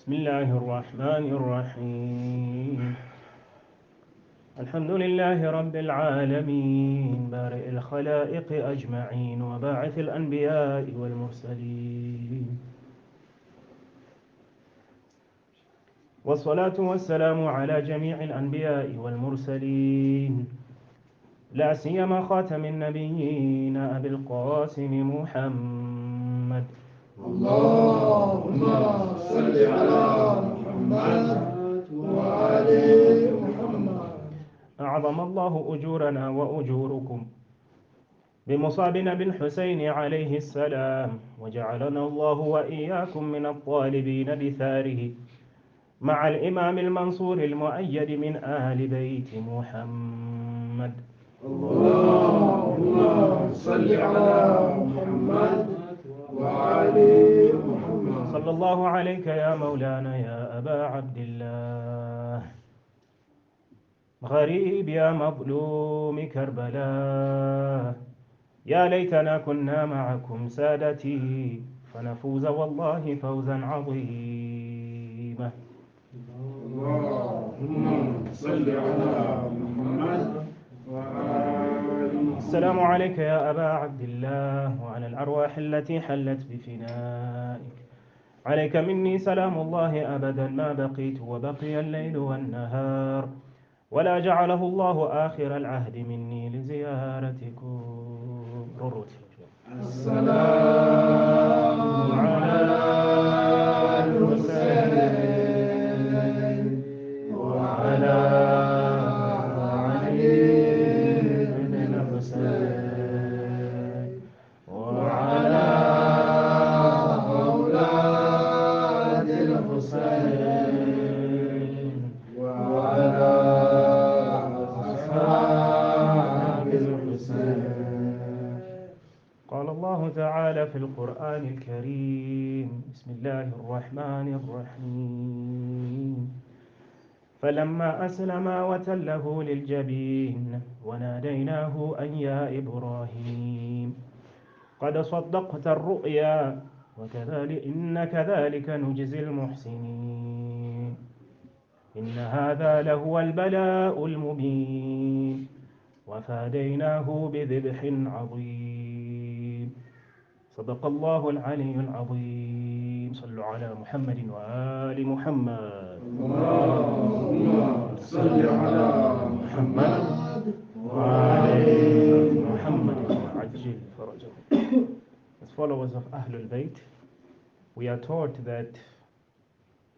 بسم الله الرحمن الرحيم. الحمد لله رب العالمين بارئ الخلائق أجمعين وباعث الأنبياء والمرسلين، والصلاة والسلام على جميع الأنبياء والمرسلين، لا سيما خاتم النبيين أبي القاسم محمد. اللهم صل على محمد وآل محمد. أعظم الله أجورنا وأجوركم بمصابنا بن حسين عليه السلام، وجعلنا الله وإياكم من الطالبين بثاره مع الإمام المنصور المؤيد من آل بيت محمد. اللهم صل على محمد وآل محمد. صلى الله عليك يا مولانا يا أبا عبد الله، غريب يا مظلوم كربلاء، يا ليتنا كنا معكم سادتي فنفوز والله فوزا عظيما. اللهم صل على محمد وآل محمد. السلام عليك يا أبا عبد الله وعلى الأرواح التي حلت بفنائك، عليك مني سلام الله أبدا ما بقيت وبقي الليل والنهار، ولا جعله الله آخر العهد مني لزيارتكم. السلام على الحسين وعلى علي بن الحسين وعلى أولاد الحسين وعلى أصحاب الحسين. قال الله تعالى في القرآن الكريم: بسم الله الرحمن الرحيم، فلما أسلما وتله للجبين وناديناه أن يا إبراهيم قد صدقت الرؤيا إن كذلك نجزي المحسنين، إن هذا لهو البلاء المبين، وفاديناه بذبح عظيم. صدق الله العلي العظيم. صلوا على محمد وآل محمد. اللهم صل على محمد وآل محمد وعجل فرجهم. As followers of Ahlul Bayt, we are taught that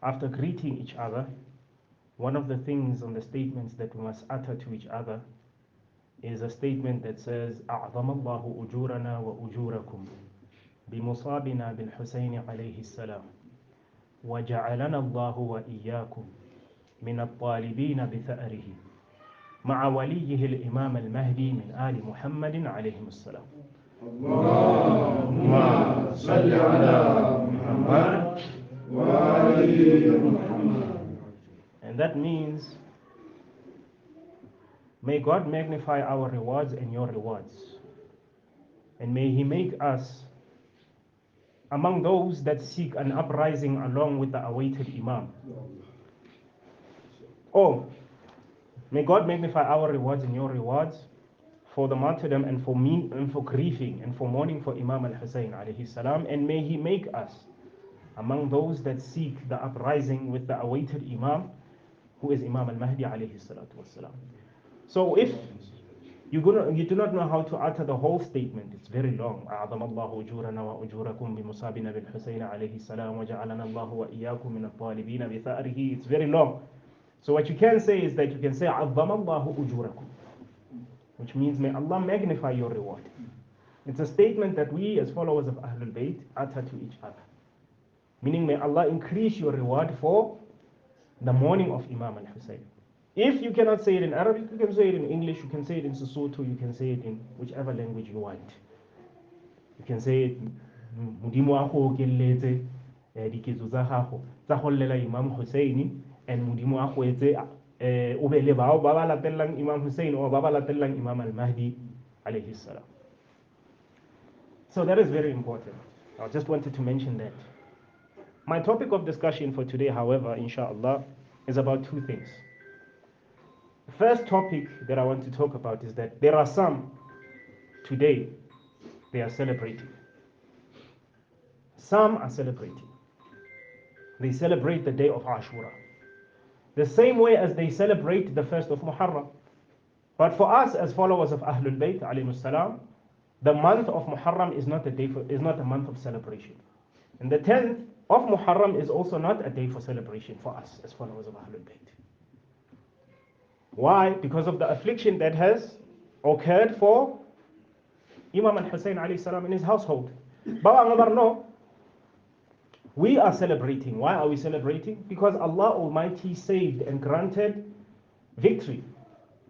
after greeting each other, one of the things and the statements that we must utter to each other is a statement that says: أعظم الله أجورنا وأجوركم بمصابنا بالحسين عليه السلام، وجعلنا الله وإياكم من الطالبين بثأره مع وليه الإمام المهدي من آل محمد عليهم السلام. اللهم صل على محمد وآل محمد. And that means, may God magnify our rewards and your rewards, and may He make us among those that seek an uprising along with the awaited Imam. Oh, may God magnify our rewards and your rewards for the martyrdom and for grieving and for mourning for Imam al-Hussein alayhi salam, and may He make us among those that seek the uprising with the awaited Imam, who is Imam al-Mahdi alayhi salatu wassalam. So if you do not know how to utter the whole statement, it's very long. أعظم الله أجورنا وأجوركم بمصابنا بالحسين عليه السلام وجعلنا الله وإياكم من الطالبين بثأره. It's very long. So what you can say is that you can say عظم الله أجوركم, which means may Allah magnify your reward. It's a statement that we as followers of Ahlul Bayt utter to each other, meaning may Allah increase your reward for the mourning of Imam al-Hussein. If you cannot say it in Arabic, you can say it in English, you can say it in Sesotho, you can say it in whichever language you want. You can say it Mudimu ako keletse diketso tsa gago tsa go llela Imam Hussein, and Mudimu ako etse o be le bao ba ba latellang Imam Hussein o ba ba latellang Imam al-Mahdi alayhi salam. So that is very important. I just wanted to mention that. My topic of discussion for today, however, inshallah, is about two things. The first topic that I want to talk about is that there are some today, they are celebrating. Some are celebrating. They celebrate the day of Ashura, the same way as they celebrate the first of Muharram. But for us as followers of Ahlul Bayt alayhimus salam, the month of Muharram is not a month of celebration. And the 10th of Muharram is also not a day for celebration for us as followers of Ahlul Bayt. Why? Because of the affliction that has occurred for Imam al-Hussein alayhi salam in his household. But no, we are celebrating. Why are we celebrating? Because Allah Almighty saved and granted victory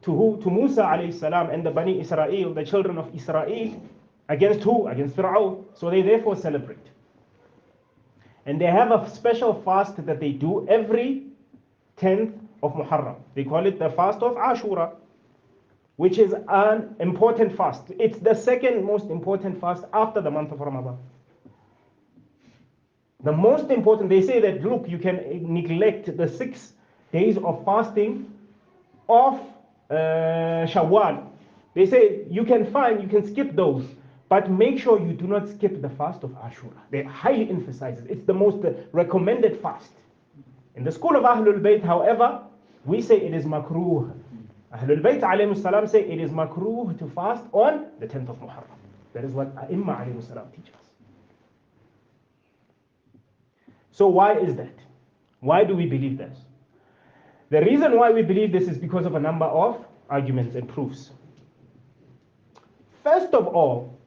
to who? To Musa alayhi salam and the Bani Israel, the children of Israel, against who? Against Fir'aun. So they therefore celebrate. And they have a special fast that they do every 10th of Muharram. They call it the fast of Ashura, which is an important fast. It's the second most important fast after the month of Ramadan. The most important, they say that, look, you can neglect the 6 days of fasting of Shawwal. They say you can skip those, but make sure you do not skip the fast of Ashura. They highly emphasize it. It's the most recommended fast. In the school of Ahlul Bayt, however, we say it is makruh. Ahlul Bayt alayhimus salam say it is makruh to fast on the 10th of Muharram. That is what A'imma alayhimus salam teach us. So why is that? Why do we believe this? The reason why we believe this is because of a number of arguments and proofs. First of all,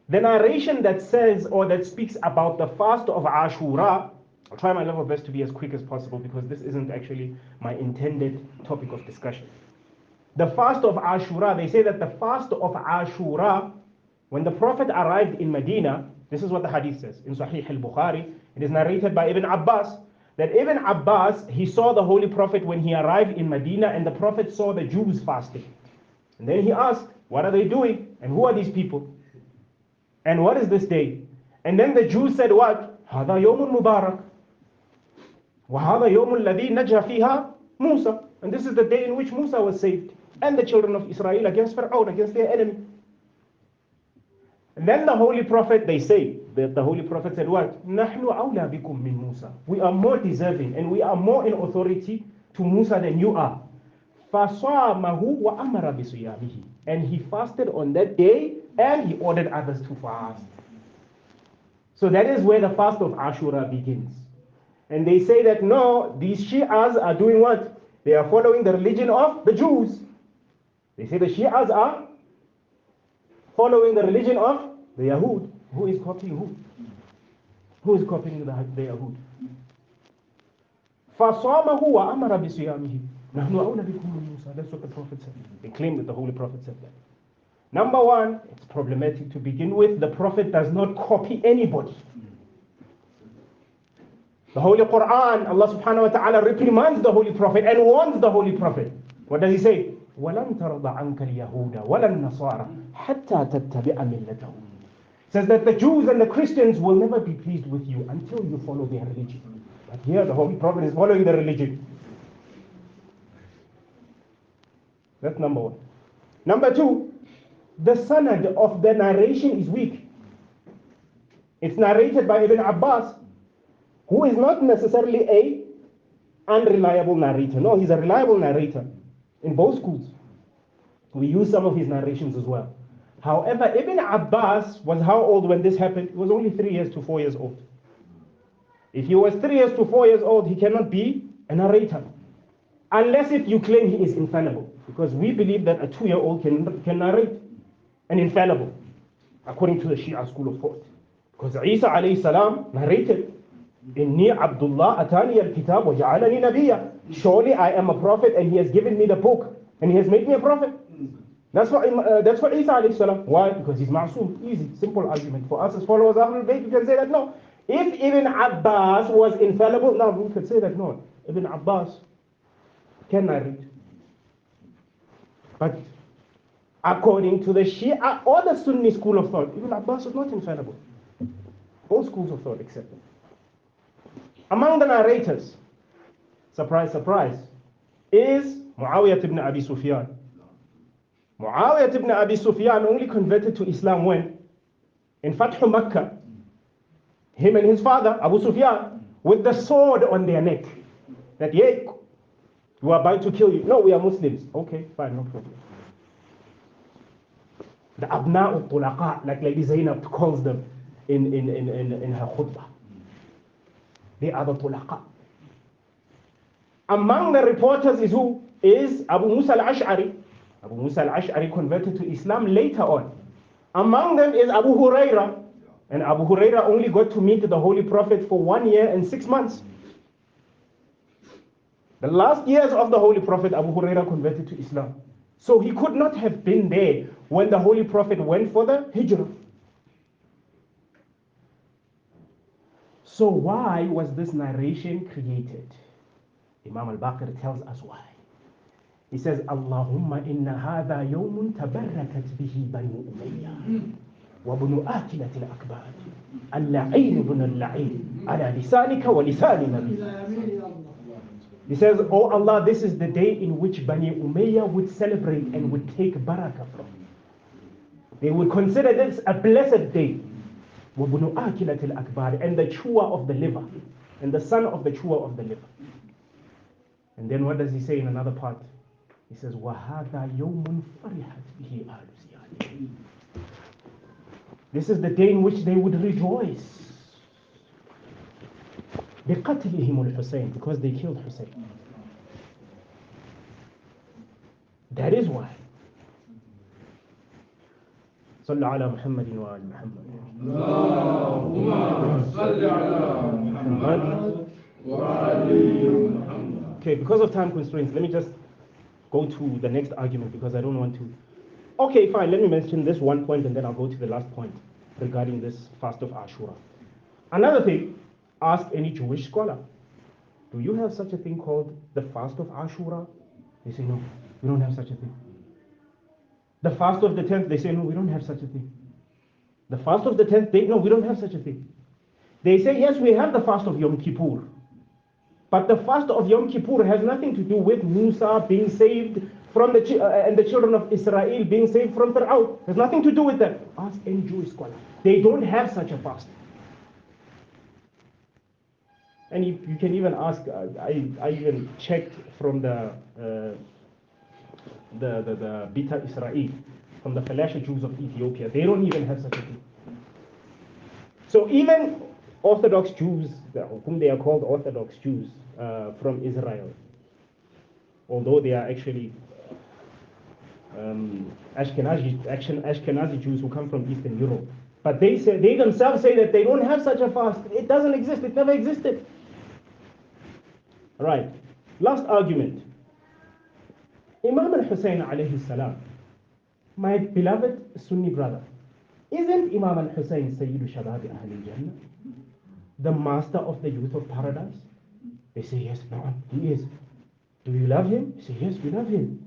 the narration that says or that speaks about the fast of Ashura, I'll try my level best to be as quick as possible because this isn't actually my intended topic of discussion. The fast of Ashura, they say that the fast of Ashura, when the Prophet arrived in Medina, this is what the hadith says in Sahih al-Bukhari. It is narrated by Ibn Abbas that Ibn Abbas, he saw the Holy Prophet when he arrived in Medina, and the Prophet saw the Jews fasting. And then he asked, what are they doing? And who are these people? And what is this day? And then the Jews said what? هذا يوم مبارك وهذا يوم الذي نجا فيها موسى. And this is the day in which Musa was saved and the children of Israel against Fir'aun, against their enemy. And then the Holy Prophet, they say, that the Holy Prophet said what? نحن أولى بكم من موسى. We are more deserving and we are more in authority to Musa than you are. فَصَامَهُ وَأَمَرَ بِصِيَامِهِ. And he fasted on that day and he ordered others to fast. So that is where the fast of Ashura begins. And they say that no, these Shi'as are doing what? They are following the religion of the Jews. They say the Shi'as are following the religion of the Yahud. Who is copying who? Who is copying the Yahud? فَصَامَهُ وَأَمَرَ بِصِيَامِهِ. نَحْنُ أَوْلَى بِكُم مِّن مُوسَى. That's what the Prophet said. They claim that the Holy Prophet said that. Number one, it's problematic to begin with. The Prophet does not copy anybody. The Holy Quran, Allah subhanahu wa ta'ala reprimands the Holy Prophet and warns the Holy Prophet. What does he say? وَلَن تَرْضَ عَنْكَ الْيَهُودَ وَلَا النَّصَارَى حَتَّى تَتَّبِعَ مِلَّتَهُمْ. Says that the Jews and the Christians will never be pleased with you until you follow their religion. But here the Holy Prophet is following the religion. That's number one. Number two, the sanad of the narration is weak. It's narrated by Ibn Abbas, who is not necessarily a unreliable narrator. No, he's a reliable narrator in both schools. We use some of his narrations as well. However, Ibn Abbas was how old when this happened? He was only 3 years to 4 years old. If he was 3 years to 4 years old, he cannot be a narrator. Unless if you claim he is infallible. Because we believe that a 2-year-old can narrate and infallible, according to the Shia school of thought. Because Isa alayhi salam narrated, Inni Abdullah atani al-kitab wa ja'alani nabiyya. Surely I am a prophet and he has given me the book and he has made me a prophet. That's for Isa alayhi salam. Why? Because he's ma'soom. Easy, simple argument. For us as followers of Ahlul Bayt, you can say that no. If Ibn Abbas was infallible, now we could say that no. Ibn Abbas can narrate. But according to the Shia or the Sunni school of thought, Ibn Abbas is not infallible. All schools of thought accept it. Among the narrators, surprise, surprise, is Muawiyah ibn Abi Sufyan. Muawiyah ibn Abi Sufyan only converted to Islam when? In Fathu Makkah. Him and his father, Abu Sufyan, with the sword on their neck. That, yeah, we are about to kill you. No, we are Muslims. Okay, fine, no problem. The Abna'u Tulaqa, like Lady Zainab calls them in her khutbah. They are the Tulaqa. Among the reporters is who? Is Abu Musa al-Ash'ari. Abu Musa al-Ash'ari converted to Islam later on. Among them is Abu Huraira. And Abu Huraira only got to meet the Holy Prophet for 1 year and 6 months. The last years of the Holy Prophet, Abu Huraira converted to Islam. So he could not have been there when the Holy Prophet went for the Hijrah. So why was this narration created? Imam al-Baqir tells us why. He says, Allahumma inna hadha yawmun tabarrakat bihi banu umayyah wa bunu akilat al-akbar al-la'in ibn al-la'in ala lisanika wa lisani nabi. He says, oh Allah, this is the day in which Bani Umayyah would celebrate and would take barakah from. They would consider this a blessed day. وَبُنُ آكِلَةِ الْأَكْبَارِ, and the chewer of the liver, and the son of the chewer of the liver. And then what does he say in another part? He says, وَهَذَا يَوْمٌ فَرِحَتْ بِهِ أَهْلُ زِيَادٍ. This is the day in which they would rejoice. بِقَتْلِهِمُ الْحُسَيْنِ, because they killed Hussein. That is why. صلى على محمد وآل محمد. اللهم صل على محمد وآل محمد. Okay, because of time constraints, let me just go to the next argument because I don't want to. Okay, fine, let me mention this one point and then I'll go to the last point regarding this fast of Ashura. Another thing, ask any Jewish scholar, do you have such a thing called the fast of Ashura? They say, no, we don't have such a thing. The fast of the 10th, they say, no, we don't have such a thing. The fast of the 10th day, no, we don't have such a thing. They say, yes, we have the fast of Yom Kippur. But the fast of Yom Kippur has nothing to do with Musa being saved from and the children of Israel being saved from Fir'aun. It has nothing to do with that. Ask any Jewish scholar. They don't have such a fast. And you can even ask, I even checked from the Beta Israel, from the Falasha Jews of Ethiopia. They don't even have such a thing. So even Orthodox Jews, whom they are called Orthodox Jews from Israel, although they are actually Ashkenazi Jews who come from Eastern Europe, but they themselves say that they don't have such a fast. It doesn't exist. It never existed. All right. Last argument. Imam al-Hussein alayhi salam, my beloved Sunni brother, isn't Imam al-Hussein Sayyidu Shababi Ahli Jannah, the master of the youth of paradise? They say, yes, no, he is. Do you love him? They say, yes, we love him.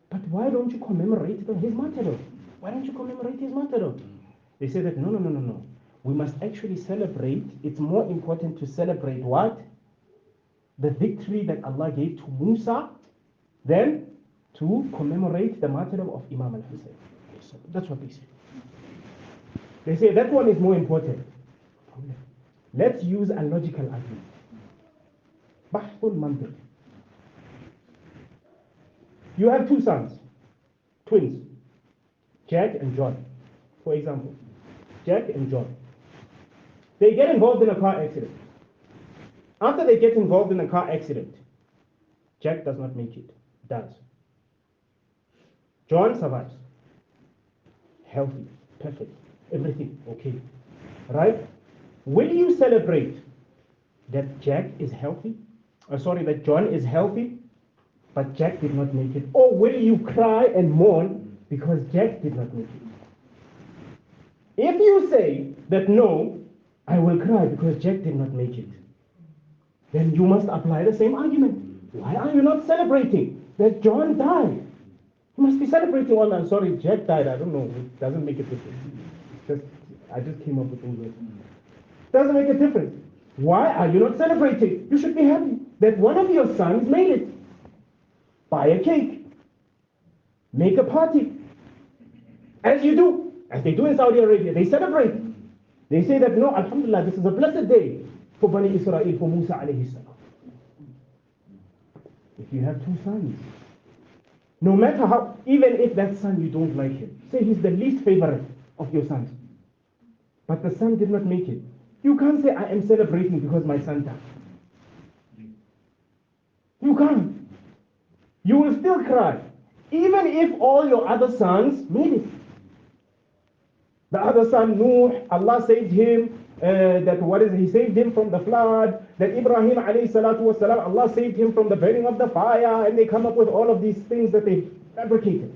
But why don't you commemorate his martyrdom? Why don't you commemorate his martyrdom? They say that, no. We must actually celebrate. It's more important to celebrate what? The victory that Allah gave to Musa than to commemorate the martyrdom of Imam al-Hussein. So that's what they say. They say that one is more important. Let's use a logical argument. Bahthul mantiq. You have two sons, twins, Jack and John. For example, Jack and John. They get involved in a car accident. After they get involved in a car accident, Jack does not make it, dies. John survives. Healthy, perfect, everything okay. Right? Will you celebrate that Jack is healthy? That John is healthy, but Jack did not make it? Or will you cry and mourn because Jack did not make it? If you say that no, I will cry because Jack did not make it, then you must apply the same argument. Why are you not celebrating that John died? You must be celebrating one. I'm sorry, Jack died. I don't know. It doesn't make a difference. I just came up with those words. Doesn't make a difference. Why are you not celebrating? You should be happy that one of your sons made it. Buy a cake. Make a party. As you do, as they do in Saudi Arabia, they celebrate. They say that, no, Alhamdulillah, this is a blessed day for Bani Israel, for Musa alayhi salam. If you have two sons, no matter how, even if that son you don't like him, say he's the least favorite of your sons, but the son did not make it, you can't say, I am celebrating because my son died. You can't. You will still cry, even if all your other sons made it. The other son, Nuh, Allah saved him. He saved him from the flood. That Ibrahim alayhi salatu wasalam, Allah saved him from the burning of the fire. And they come up with all of these things that they fabricated.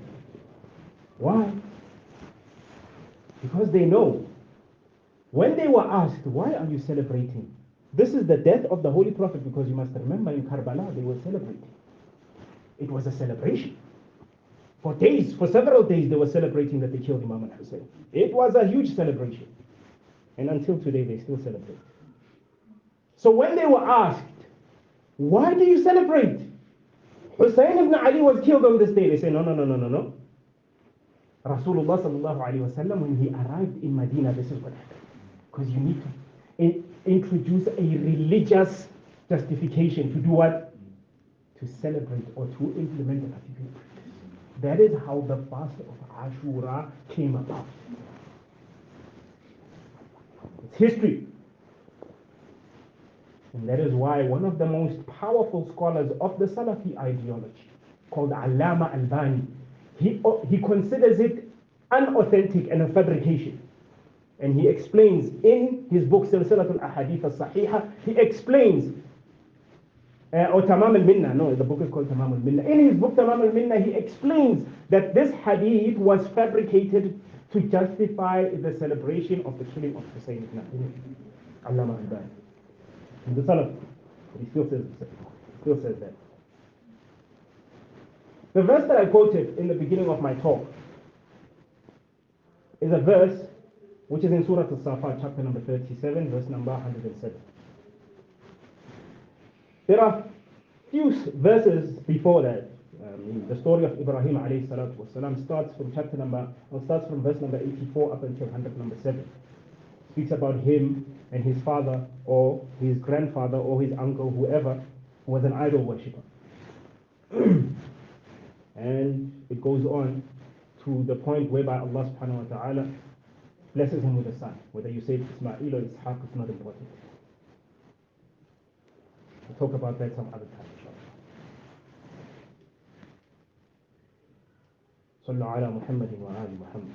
Why? Because they know. When they were asked, why are you celebrating? This is the death of the Holy Prophet, because you must remember in Karbala they were celebrating. It was a celebration. For days, for several days, they were celebrating that they killed Imam al-Hussein. It was a huge celebration. And until today, they still celebrate. So when they were asked, why do you celebrate? Hussein ibn Ali was killed on this day. They say, no. Rasulullah sallallahu alayhi wa sallam, when he arrived in Medina, this is what happened. Because you need to introduce a religious justification to do what? To celebrate or to implement a particular practice. That is how the fast of Ashura came about. It's history. And that is why one of the most powerful scholars of the Salafi ideology, called Allama Albani, he considers it unauthentic and a fabrication. And he explains in his book Silsilatul Ahadith al-Sahiha, he explains or Tamam al-Minna, no, the book is called Tamam al-Minna. In his book Tamam al-Minna, he explains that this hadith was fabricated to justify the celebration of the killing of Hussein ibn Ali. Allama al-Albani. In the Salaf, he still says that. The verse that I quoted in the beginning of my talk is a verse which is in Surah Al-Safat, chapter number 37, verse number 107. There are few verses before that. The story of Ibrahim alayhi salatu wasalam starts from verse number 84 up until 100 number 7. Speaks about him and his father or his grandfather or his uncle, whoever, who was an idol worshipper. And it goes on to the point whereby Allah subhanahu wa ta'ala blesses him with a son. Whether you say Ismail or Ishaq is not important. We'll talk about that some other time, inshallah. صلوا على محمد وآل محمد.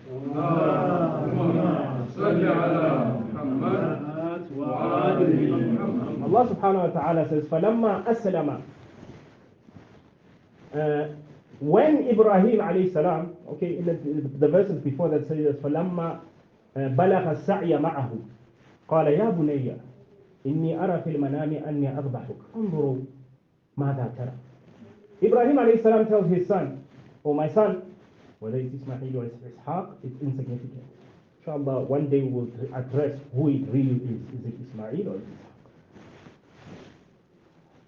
Allah subhanahu wa ta'ala says, فَلَمَّا أَسْلَمَ when Ibrahim alayhi salam, okay, in the verses before that says, فَلَمَّا بَلَغَ السَّعْيَ مَعَهُ قَالَ يَا بُنَيَّ إِنِّي أَرَى فِي الْمَنَامِ أَنِّي أَذْبَحُكَ انظُرُوا مَاذَا تَرَى. Ibrahim alayhi salam tells his son, oh my son, whether it's Ismail or it's Ishaq, it's insignificant. Inshallah, one day we'll address who it really is. Is it Ismail or Ishaq?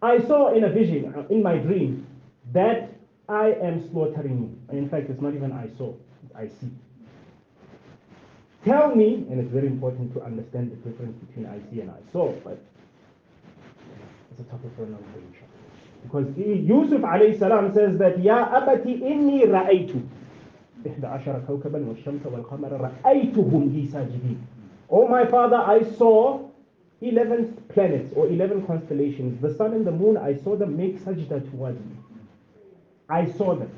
I saw in a vision, in my dream, that I am slaughtering you. And in fact, it's not even I saw, I see. Tell me, and it's very important to understand the difference between I see and I saw, but it's a topic for another day, inshallah. Because Yusuf alayhi salam says that, Ya abati inni ra'aytu 11 كوكبا والشمس والقمر رأيتهم لي ساجدين. Oh my father, I saw 11 planets or 11 constellations. The sun and the moon, I saw them make sajda towards me. I saw them.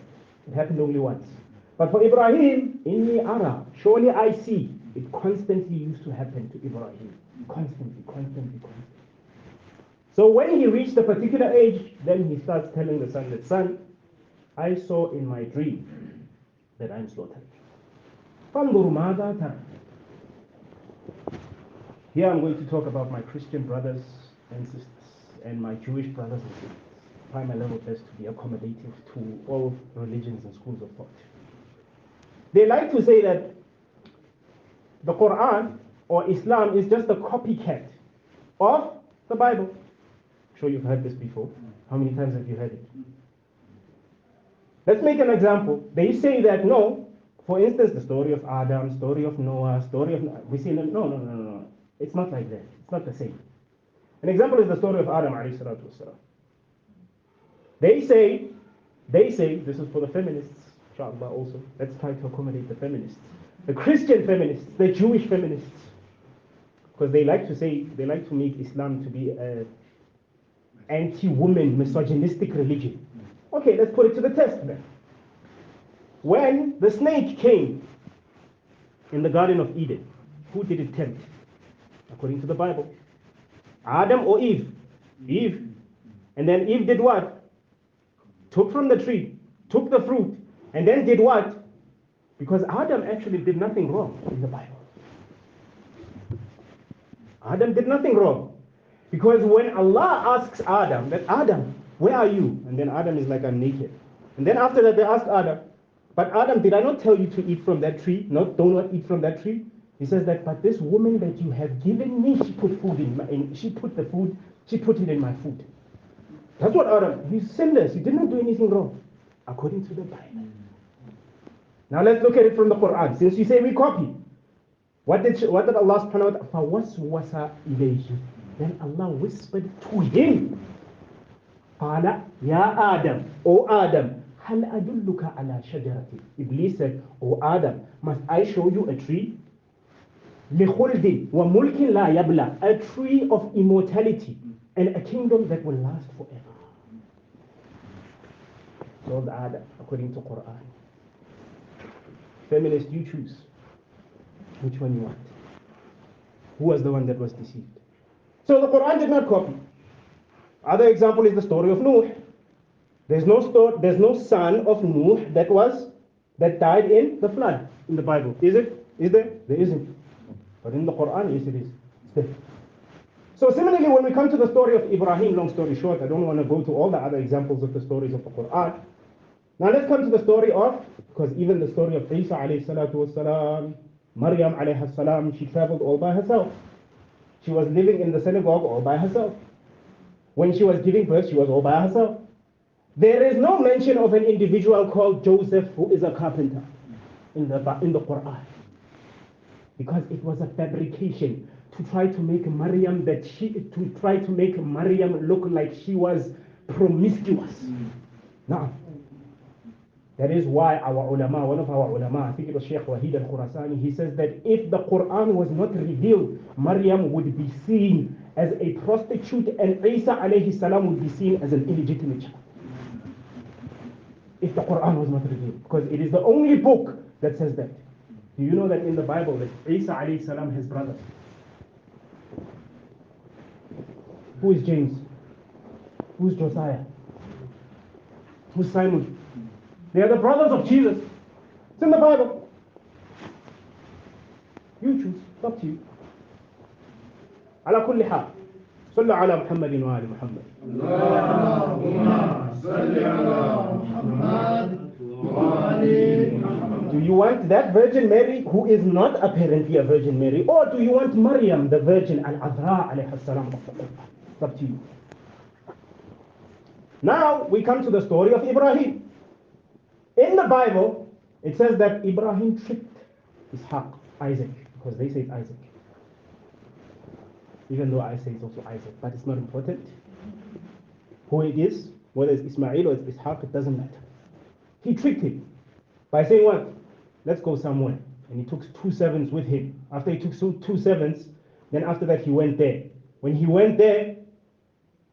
It happened only once. But for Ibrahim, inni ara, surely I see. It constantly used to happen to Ibrahim. Constantly. So when he reached a particular age, then he starts telling the son that, son, I saw in my dream that I'm slaughtered. فَانْظُرْ مَاذَا تَرَى. Here I'm going to talk about my Christian brothers and sisters and my Jewish brothers and sisters. Try my level best to be accommodative to all religions and schools of thought. They like to say that the Quran or Islam is just a copycat of The Bible. I'm sure you've heard this before. How many times have you heard it? Let's make an example. They say that no, for instance, the story of Adam, story of Noah, story of... We say no. It's not like that. It's not the same. An example is the story of Adam alayhi salatu wasalam. They say, this is for the feminists, inshallah also. Let's try to accommodate the feminists. The Christian feminists, the Jewish feminists. Because they like to make Islam to be an anti-woman, misogynistic religion. Okay, let's put it to the test then. When the snake came in the Garden of Eden, who did it tempt? According to the Bible. Adam or Eve? Eve. And then Eve did what? Took from the tree, took the fruit, and then did what? Because Adam actually did nothing wrong in the Bible. Adam did nothing wrong. Because when Allah asks Adam, that Adam, where are you? And then Adam is like, I'm naked. And then after that they ask Adam, but Adam, did I not tell you to eat from that tree? No, do not eat from that tree. He says that, but this woman that you have given me, she put it in my food. That's what Adam, he's sinless, he did not do anything wrong, according to the Bible. Now let's look at it from the Quran. Since you say we copy, what did Allah subhanahu wa ta'ala, then Allah whispered to him, Qala, Ya Adam, O Adam, Hal adulluka ala shajarati. Iblis said, O Adam, must I show you a tree? لِخُلْدٍ وَمُلْكٍ لَا يَبْلَى, a tree of immortality and a kingdom that will last forever. So the Adam, according to Quran. Feminist, you choose which one you want. Who was the one that was deceived? So the Quran did not copy. Other example is the story of Nuh. There's no son of Nuh that died in the flood in the Bible. Is it? Is there? There isn't. But in the Quran, yes it is. It's there. So similarly, when we come to the story of Ibrahim, long story short, I don't want to go to all the other examples of the stories of the Quran. Now let's come to the story of, because even the story of Isa alayhi salatu wasalam, Maryam alayhi salam, she traveled all by herself. She was living in the synagogue all by herself. When she was giving birth, she was all by herself. There is no mention of an individual called Joseph who is a carpenter in the Quran. Because it was a fabrication to try to make Maryam look like she was promiscuous. Now, that is why our ulama, one of our ulama, I think it was Sheikh Wahid al-Khurasani, he says that if the Quran was not revealed, Maryam would be seen as a prostitute and Isa alayhi salam would be seen as an illegitimate child. If the Quran was not revealed, because it is the only book that says that. Do you know that in the Bible that Isa alayhi salam has brothers? Who is James? Who is Josiah? Who is Simon? They are the brothers of Jesus. It's in the Bible. You choose. It's up to you. على كل حال صلوا على محمد وآل محمد. اللهم صل على محمد وآل محمد. Do you want that Virgin Mary who is not apparently a Virgin Mary, or do you want Maryam, the Virgin Al-Azra alayha salam of the Quran? It's up to you. Now we come to the story of Ibrahim. In the Bible, it says that Ibrahim tricked Ishaq, Isaac, because they say it's Isaac. Even though I say it's also Isaac, but it's not important. Who it is, whether it's Ismail or it's Ishaq, it doesn't matter. He tricked him by saying what? Let's go somewhere. And he took 2 servants with him. After he took 2 servants, then after that he went there. When he went there,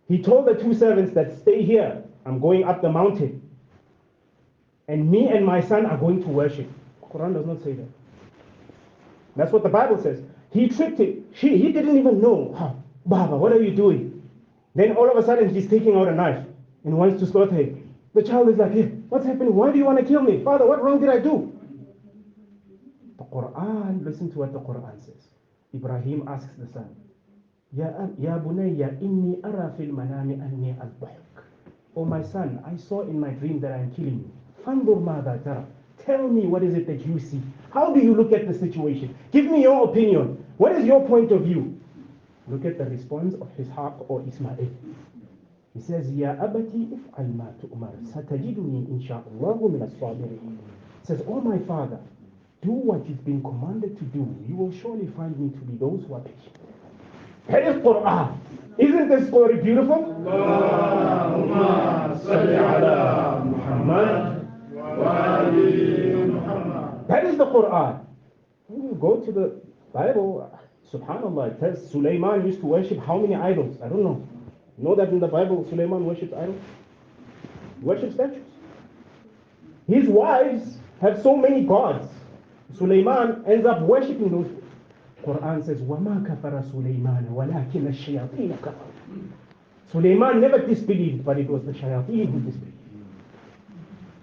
he told the 2 servants that stay here. I'm going up the mountain. And me and my son are going to worship. The Quran does not say that. That's what the Bible says. He tricked him. He didn't even know. Baba, what are you doing? Then all of a sudden he's taking out a knife and wants to slaughter him. The child is like, hey, what's happening? Why do you want to kill me? Father, what wrong did I do? The Quran, listen to what the Quran says. Ibrahim asks the son, Ya bunayya inni ara fil manami anni azbahuk. Oh my son, I saw in my dream that I am killing you. Fandur madha tara. Tell me, what is it that you see? How do you look at the situation? Give me your opinion. What is your point of view? Look at the response of Ishaq or Ismail. He says, Ya abati if'al ma tu'mar, satajiduni insha'Allahu min as-sabirin. He says, oh my father, do what you've been commanded to do. You will surely find me to be those who are patient. That is Quran. Isn't this story beautiful? Allahumma salli ala Muhammad wa ali Muhammad. That is the Quran. When you go to the Bible, subhanAllah, it says Sulaiman used to worship how many idols? I don't know. You know that in the Bible, Sulaiman worships idols? Worships statues. His wives have so many gods. Sulaiman ends up worshipping those. Quran says, وَمَا كَفَرَ سُلَيْمَانَ وَلَكِنَّ الشَّيَاطِينَ كَفَرُوا. Sulaiman never disbelieved, but it was the shayateen who disbelieved.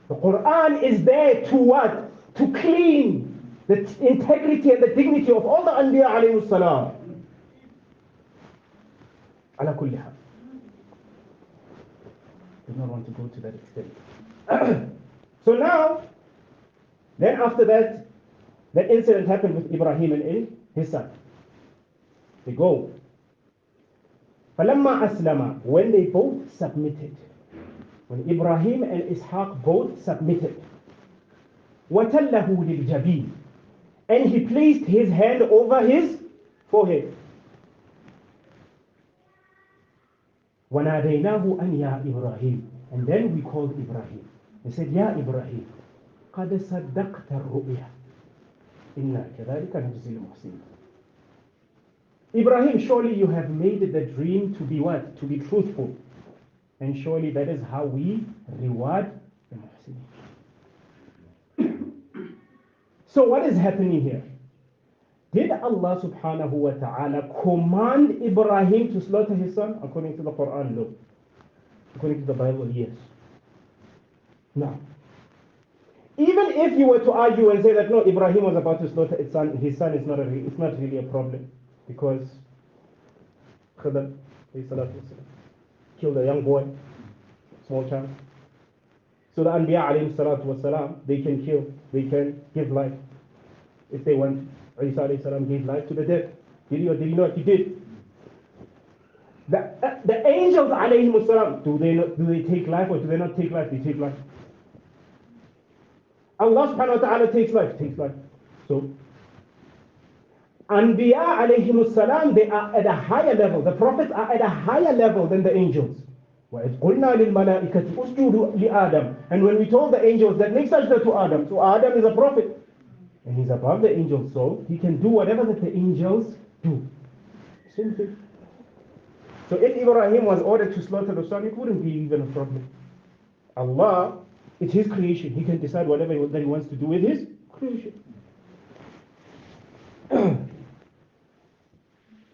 The Quran is there to what? To clean the integrity and the dignity of all the Anbiya alayhi salam. Ala kulli hal. Do not want to go to that extent. So now, then after that incident happened with Ibrahim and his son. They go. فَلَمَّا أَسْلَمَا, when they both submitted, when Ibrahim and Ishaq both submitted, وَتَلَّهُ لِلْجَبِينِ, and he placed his hand over his forehead. وَنَادَيْنَاهُ أَنْ يَا إِبْرَاهِيمُ, and then we called Ibrahim. They said, يَا إِبْرَاهِيمُ قَدْ صَدَّقْتَ الرُّؤْيَا إِنَّا كَذَلِكَ نَجْزِي الْمُحْسِنِينَ. Ibrahim, surely you have made the dream to be what? To be truthful. And surely that is how we reward the muhsinin. So what is happening here? Did Allah subhanahu wa ta'ala command Ibrahim to slaughter his son? According to the Quran, no. According to the Bible, yes. No. Even if you were to argue and say that no, Ibrahim was about to slaughter his son is it's not really a problem. Because Khidr killed a young boy, small child. So the Anbiya alayhi salatu wasalam, they can kill, they can give life if they want. Isa alayhi salam gave life to the dead. Did he or did he not? He did. The angels alayhi salam, do they take life or do they not take life? They take life. Allah subhanahu wa ta'ala takes life. So Anbiya alayhimus salam, they are at a higher level. The prophets are at a higher level than the angels. وَإِذْ قُلْنَا لِلْمَلَائِكَةِ اسْجُدُوا لِآدَمَ. And when we told the angels that make sajda to Adam, so Adam is a prophet. And he's above the angels, so he can do whatever that the angels do. Same thing. So if Ibrahim was ordered to slaughter the son, it wouldn't be even a problem. Allah, it's his creation. He can decide whatever that he wants to do with his creation.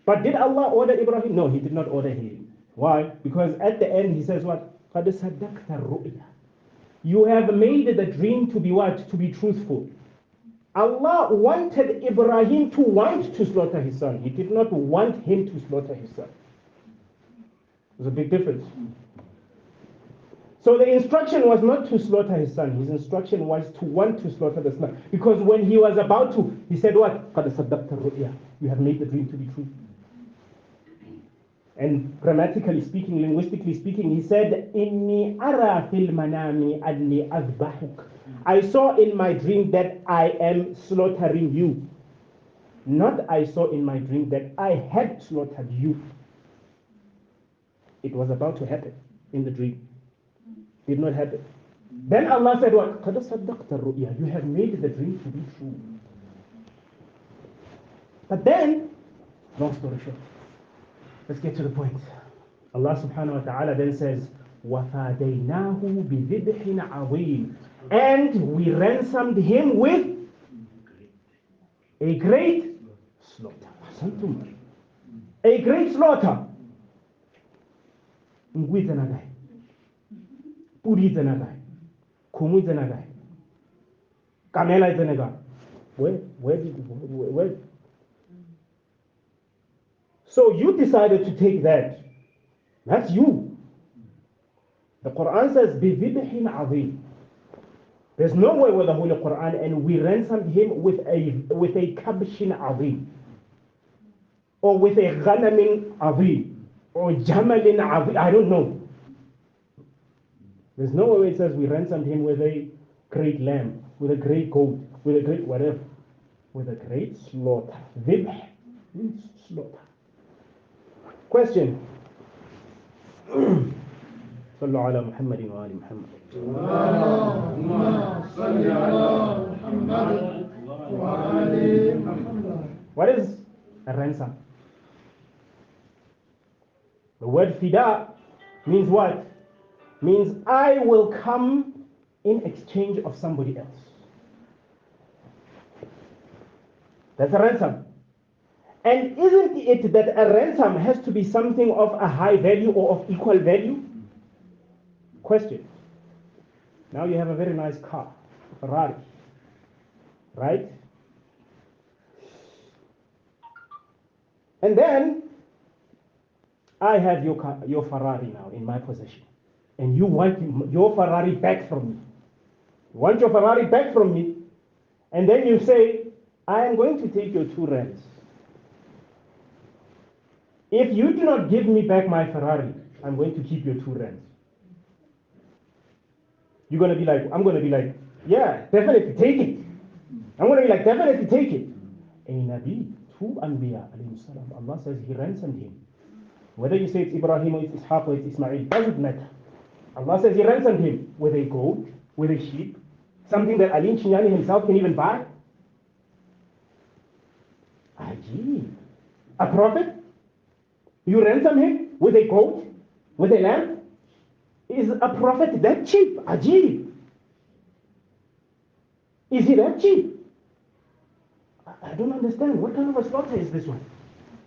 But did Allah order Ibrahim? No, he did not order him. Why? Because at the end he says what? قَدْ صَدَّقْتَ الرُّؤْيَا. You have made the dream to be what? To be truthful. Allah wanted Ibrahim to want to slaughter his son. He did not want him to slaughter his son. There's a big difference. So the instruction was not to slaughter his son. His instruction was to want to slaughter the son. Because when he was about to, he said what? قَدْ صَدَّقْتَ الرُّؤْيَا. You have made the dream to be true. And grammatically speaking, linguistically speaking, he said, إِنِّي أَرَى فِي الْمَنَامِ أَنِّي أَذْبَحُكَ. I saw in my dream that I am slaughtering you. Not I saw in my dream that I had slaughtered you. It was about to happen in the dream. Did not happen. Then Allah said what? قَدْ صَدَّقْتَ الرُّؤْيَا. You have made the dream to be true. But then, long story short, let's get to the point. Allah subhanahu wa ta'ala then says, وَفَادَيْنَاهُ بِذِبْحٍ عَظِيمٍ. And we ransomed him with a great slaughter. A great slaughter. Ngwizanagai. Purizanagai. Kumizanagai. Kamela izanagai. Where? So you decided to take that. That's you. The Quran says, بِذِبْحٍ عَظِيمٍ. There's no way with the Holy Quran, and we ransomed him with a kabshin azim. or with a ghanamin azim, or jamalin azim, I don't know. There's nowhere where it says we ransomed him with a great lamb, with a great goat, with a great whatever, with a great slaughter. Dhibh means slaughter. Question. صلوا على محمد وآل محمد. اللهم صل على محمد وآل محمد. What is a ransom? The word fida means what? Means I will come in exchange of somebody else. That's a ransom. And isn't it that a ransom has to be something of a high value or of equal value? Question. Now you have a very nice car, Ferrari, right? And then I have your Ferrari now in my possession, and you want your Ferrari back from me. You want your Ferrari back from me, and then you say, I am going to take your 2 rands. If you do not give me back my Ferrari, I'm going to keep your 2 rands. You're going to be like, I'm going to be like, yeah, definitely take it. I'm going to be like, definitely take it. A Nabi, 2 Anbiya, Allah says he ransomed him. Whether you say it's Ibrahim or it's Ishaq or it's Ismail, doesn't matter. Allah says he ransomed him with a goat, with a sheep, something that Ali Nchinyane himself can even buy. Ajib. A prophet? You ransom him with a goat, with a lamb? Is a prophet that cheap? Ajib. Is he that cheap? I don't understand. What kind of a slaughter is this one?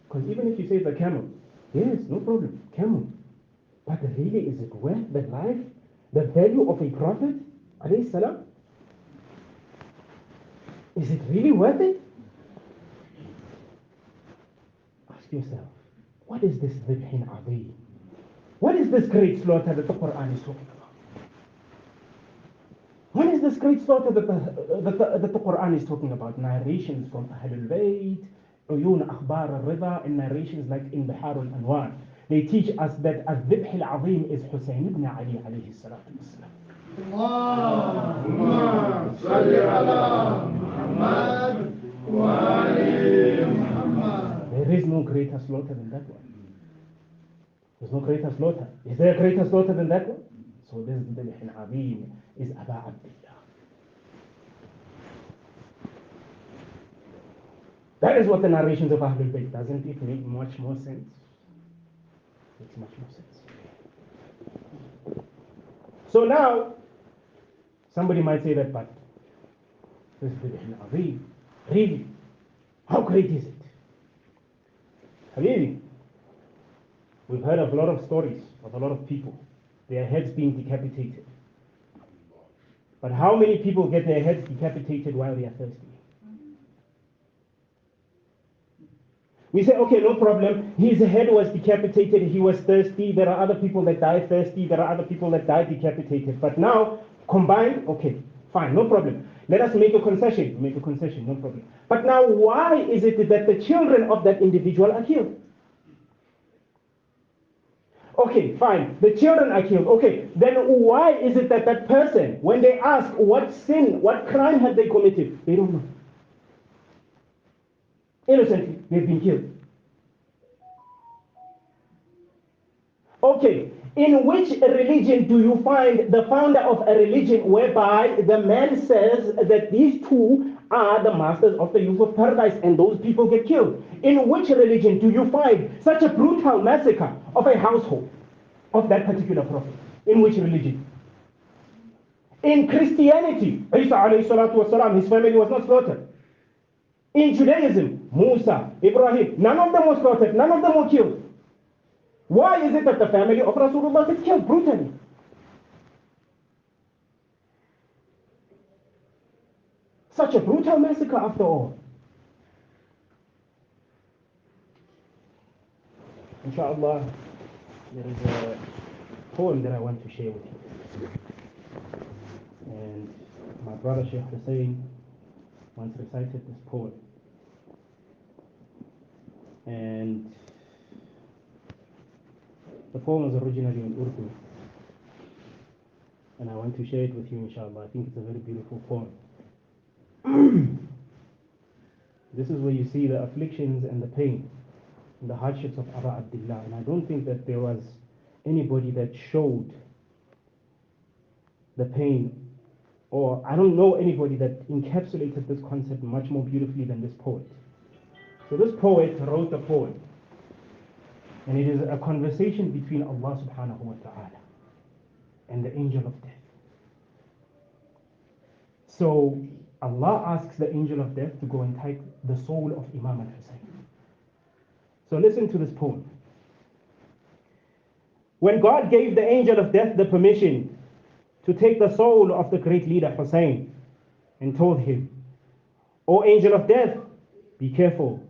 Because even if you say it's a camel, yes, no problem, camel. But really, is it worth the life, the value of a prophet? Alayhi salam? Is it really worth it? Ask yourself, what is this dhibhin azim? What is this great slaughter that the Quran is talking about? What is this great slaughter that the Quran is talking about? Narrations from Ahlul Bayt, Uyun Akhbar al-Rida, and narrations like in Bihar al-Anwar. They teach us that al-dhibh al-azim is Hussein ibn Ali alayhi salatu wasalam. اللهم صل على محمد وآل محمد. There is no greater slaughter than that one. There's no greater slaughter. Is there a greater slaughter than that one? So this dhibh al-azim is Aba Abdullah. That is what the narrations of Ahlul Bayt. Doesn't it make much more sense? Makes much more sense. So now, somebody might say that, but this is Azim. Really? How great is it? Habibi, we've heard of a lot of stories of a lot of people, their heads being decapitated. But how many people get their heads decapitated while they are thirsty? We say, okay, no problem. His head was decapitated. He was thirsty. There are other people that die thirsty. There are other people that die decapitated. But now, combined, okay, fine, no problem. Let us make a concession. Make a concession, no problem. But now, why is it that the children of that individual are killed? Okay, fine. The children are killed. Okay, then why is it that that person, when they ask what sin, what crime had they committed, they don't know? Innocently, they've been killed. Okay, in which religion do you find the founder of a religion whereby the man says that these 2 are the masters of the youth of paradise and those people get killed? In which religion do you find such a brutal massacre of a household of that particular prophet? In which religion? In Christianity, Isa alayhi salatu wasalam, his family was not slaughtered. In Judaism, Musa, Ibrahim, none of them were slaughtered, none of them were killed. Why is it that the family of Rasulullah gets killed brutally? Such a brutal massacre after all. Inshallah, there is a poem that I want to share with you. And my brother Sheikh Hussein once recited this poem. And the poem was originally in Urdu, and I want to share it with you, inshallah. I think it's a very beautiful poem. This is where you see the afflictions and the pain and the hardships of Aba Abdullah. And I don't think that there was anybody that showed the pain, or I don't know anybody that encapsulated this concept much more beautifully than this poet. So this poet wrote the poem, and it is a conversation between Allah subhanahu wa ta'ala and the angel of death. So Allah asks the angel of death to go and take the soul of Imam al-Hussein. So listen to this poem. When God gave the angel of death the permission to take the soul of the great leader Hussein, and told him, "O angel of death, be careful.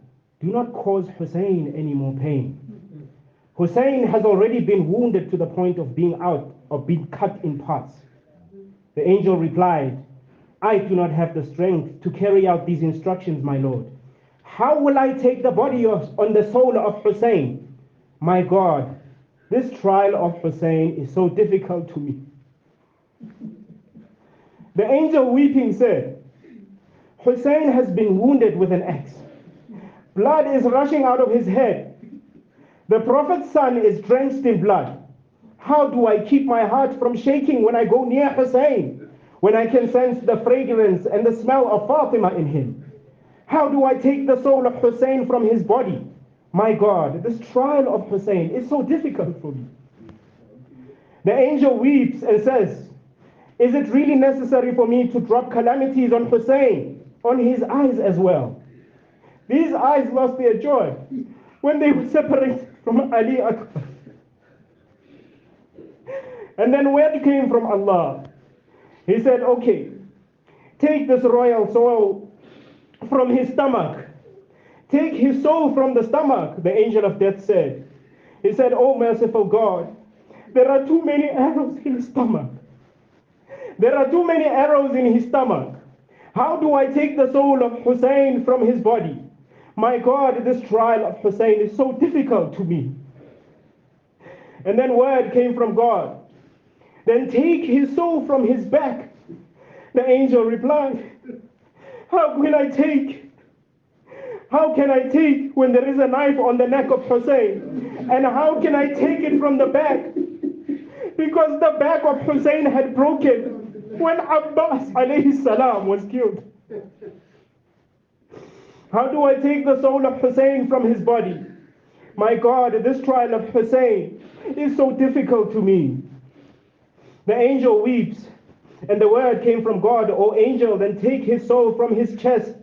Do not cause Hussein any more pain. Hussein has already been wounded to the point of being cut in parts." The angel replied, "I do not have the strength to carry out these instructions, my Lord. How will I take the body on the soul of Hussein? My God, this trial of Hussein is so difficult to me." The angel weeping said, "Hussein has been wounded with an axe. Blood is rushing out of his head. The Prophet's son is drenched in blood. How do I keep my heart from shaking when I go near Hussein, when I can sense the fragrance and the smell of Fatima in him? How do I take the soul of Hussein from his body? My God, this trial of Hussein is so difficult for me." The angel weeps and says, "Is it really necessary for me to drop calamities on Hussein, on his eyes as well?" These eyes lost their joy when they were separated from Ali Akbar. And then word came from Allah. He said, "Okay, take this royal soul from his stomach. Take his soul from the stomach," the angel of death said. He said, "Oh merciful God, there are too many arrows in his stomach. There are too many arrows in his stomach. How do I take the soul of Hussein from his body? My God, this trial of Hussein is so difficult to me." And then word came from God. "Then take his soul from his back." The angel replied, "How will I take? How can I take when there is a knife on the neck of Hussein? And how can I take it from the back? Because the back of Hussein had broken when Abbas alayhi salam was killed. How do I take the soul of Hussein from his body? My God, this trial of Hussein is so difficult to me." The angel weeps, and the word came from God, "O angel, then take his soul from his chest."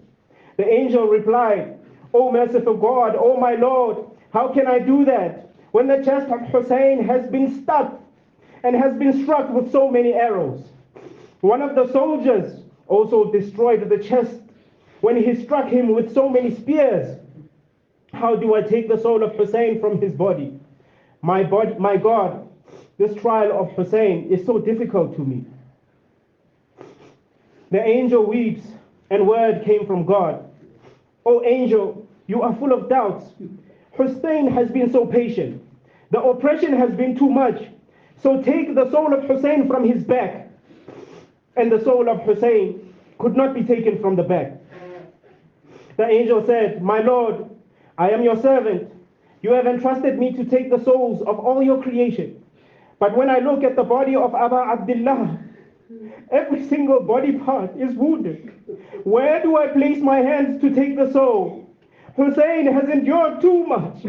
The angel replied, "O merciful God, O my Lord, how can I do that when the chest of Hussein has been stuck and has been struck with so many arrows? One of the soldiers also destroyed the chest when he struck him with so many spears. How do I take the soul of Hussein from his body? My God, this trial of Hussein is so difficult to me." The angel weeps, and word came from God, "O angel, you are full of doubts. Hussein has been so patient. The oppression has been too much. So take the soul of Hussein from his back." And the soul of Hussein could not be taken from the back. The angel said, "My Lord, I am your servant. You have entrusted me to take the souls of all your creation. But when I look at the body of Aba Abdullah, every single body part is wounded. Where do I place my hands to take the soul? Hussein has endured too much.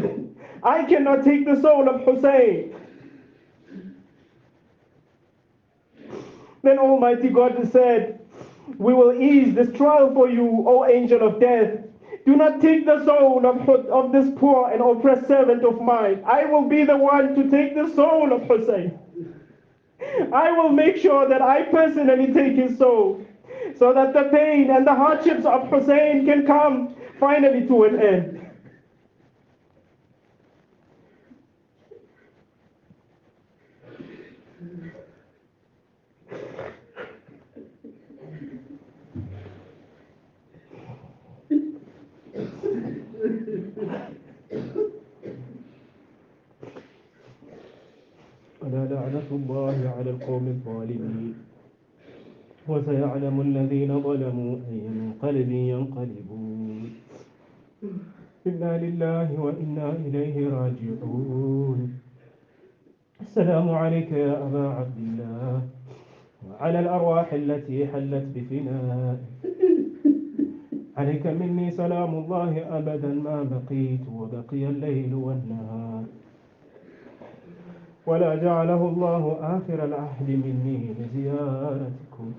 I cannot take the soul of Hussein." Then Almighty God said, "We will ease this trial for you, O angel of death. Do not take the soul of this poor and oppressed servant of mine. I will be the one to take the soul of Hussein. I will make sure that I personally take his soul, so that the pain and the hardships of Hussein can come finally to an end." على القوم الظالمين وسيعلم الذين ظلموا أي منقلب ينقلبون إنا لله وإنا إليه راجعون السلام عليك يا أبا عبد الله وعلى الأرواح التي حلت بفنائك عليك مني سلام الله أبدا ما بقيت وبقي الليل والنهار ولا جعله الله آخر العهد مني لزيارتكم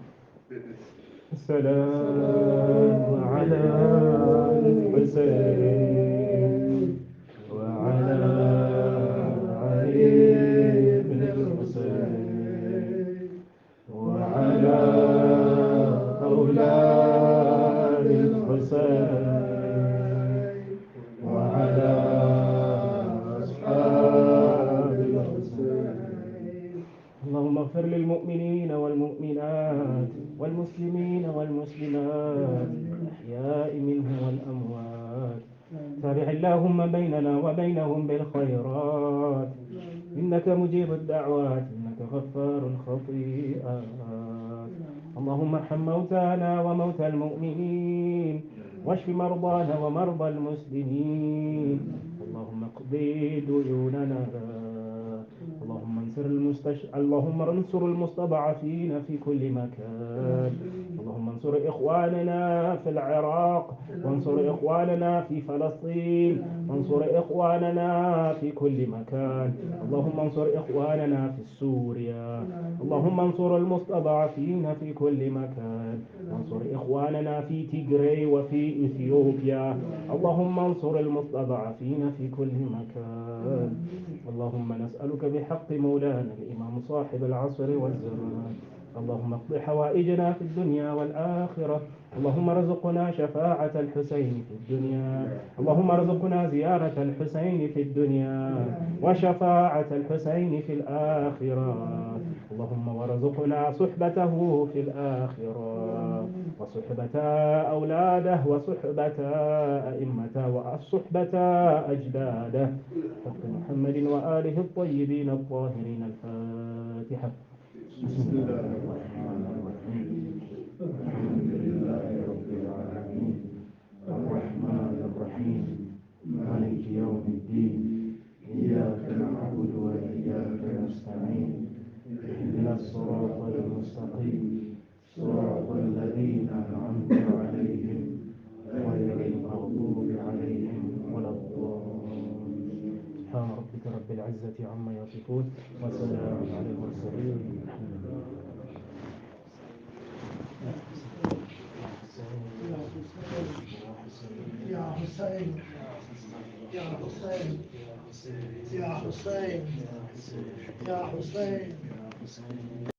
السلام على الحسين وعلى علي بن الحسين وعلى أولاد الحسين وعلى أصحاب الحسين اللهم اغفر للمؤمنين والمؤمنات والمسلمين والمسلمات الأحياء منهم والأموات تابع اللهم بيننا وبينهم بالخيرات إنك مجيب الدعوات إنك غفار الخطيئات اللهم ارحم موتانا وموتى المؤمنين واشف مرضانا ومرضى المسلمين اللهم اقضي ديوننا اللهم انصر المستضعفين في كل مكان اللهم انصر إخواننا في العراق وانصر إخواننا في فلسطين وانصر إخواننا في كل مكان اللهم انصر إخواننا في سوريا اللهم انصر المستضعفين في كل مكان وانصر إخواننا في تيغراي وفي إثيوبيا اللهم انصر المستضعفين في كل مكان اللهم نسألك بحق مولانا الإمام صاحب العصر والزمان اللهم اقض حوائجنا في الدنيا والآخرة اللهم ارزقنا شفاعة الحسين في الدنيا اللهم ارزقنا زيارة الحسين في الدنيا وشفاعة الحسين في الآخرة اللهم وارزقنا صحبته في الآخرة وصحبة أولاده وصحبة أئمته وصحبة أجداده حق محمد وآله الطيبين الطاهرين الفاتحة بسم الله الرحمن الرحيم الحمد لله رب العالمين الرحمن الرحيم مالك يوم الدين إياك نعبد وإياك نستعين اهدنا الصراط المستقيم صراط الذين أنعمت عليهم غير المغضوب عليهم ولا الضالين سبحان ربك رب العزة عما يصفون وسلام على المرسلين الحمد لله يا حسين يا حسين يا حسين يا حسين